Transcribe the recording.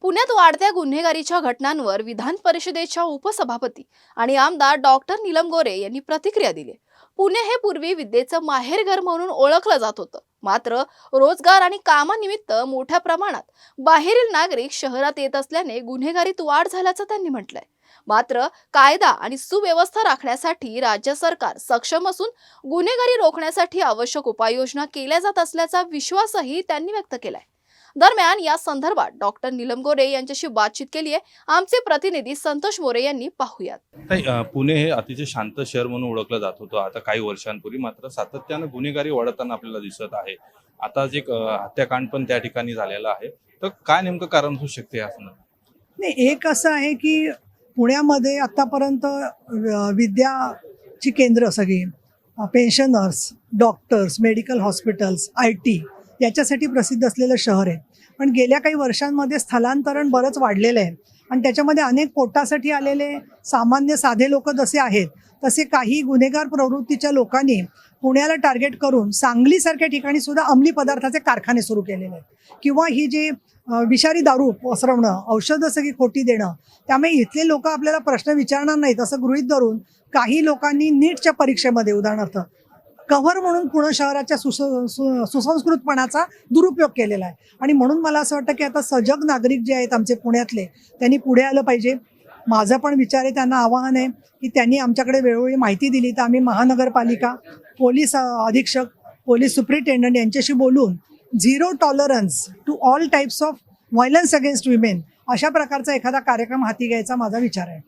पुण्यात वाढत्या गुन्हेगारीच्या घटनांवर विधान परिषदेच्या उपसभापती आणि आमदार डॉक्टर नीलम गोरे यांनी प्रतिक्रिया दिली। पुणे हे पूर्वी विद्येचं माहेरघर म्हणून ओळखलं जात होतं, मात्र रोजगार आणि कामानिमित्त मोठ्या प्रमाणात बाहेरील नागरिक शहरात येत असल्याने गुन्हेगारीत वाढ झाल्याचं त्यांनी म्हटलंय। मात्र कायदा आणि सुव्यवस्था राखण्यासाठी राज्य सरकार सक्षम असून गुन्हेगारी रोखण्यासाठी आवश्यक उपाययोजना केल्या जात असल्याचा विश्वासही त्यांनी व्यक्त केलाय। दरम्यान या संदर्भात डॉक्टर नीलम गोरे यांच्याशी बातचीत केली आहे आमचे प्रतिनिधी संतोष मोरे यांनी। पाहूयात। पुणे हे अतिशय शांत शहर म्हणून ओळखलं जात होतं आता काही वर्षांपूर्वी, मात्र सातत्यानं गुन्हेगारी वाढताना आपल्याला दिसत आहे। आता जे हत्याकांड पण त्या ठिकाणी झालेला आहे, तर काय नेमकं कारण होऊ शकते यासंदर्भात? नाही, एक असं आहे की पुण्यामध्ये आतापर्यंत विद्याची केंद्र सगळी pensioners, doctors, medical hospitals, IT याच्यासाठी प्रसिद्ध असलेलं शहर आहे। पण गेल्या काही वर्षांमध्ये स्थलांतरण बरंच वाढलेलं आहे आणि त्याच्यामध्ये अनेक पोटासाठी आलेले सामान्य साधे लोक जसे आहेत तसे काही गुन्हेगार प्रवृत्तीच्या लोकांनी पुण्याला टार्गेट करून सांगलीसारख्या ठिकाणी सुद्धा अंमली पदार्थाचे कारखाने सुरू केलेले आहेत किंवा ही जी विषारी दारू पसरवणं, औषधं सगळी खोटी देणं, त्यामुळे इथले लोक आपल्याला प्रश्न विचारणार नाहीत असं गृहीत धरून काही लोकांनी नीटच्या परीक्षेमध्ये उदाहरणार्थ कव्हर म्हणून पुणे शहराच्या सुसंस्कृतपणाचा दुरुपयोग केलेला आहे। आणि म्हणून मला असं वाटतं की आता सजग नागरिक जे आहेत आमचे पुण्यातले, त्यांनी पुढे आलं पाहिजे। माझा पण विचार आहे, त्यांना आवाहन आहे की त्यांनी आमच्याकडे वेळोवेळी माहिती दिली तर आम्ही महानगरपालिका, पोलीस अधीक्षक, पोलीस सुप्रिंटेंडंट यांच्याशी बोलून zero tolerance to all types of violence against women अशा प्रकारचा एखादा कार्यक्रम हाती घ्यायचा माझा विचार आहे।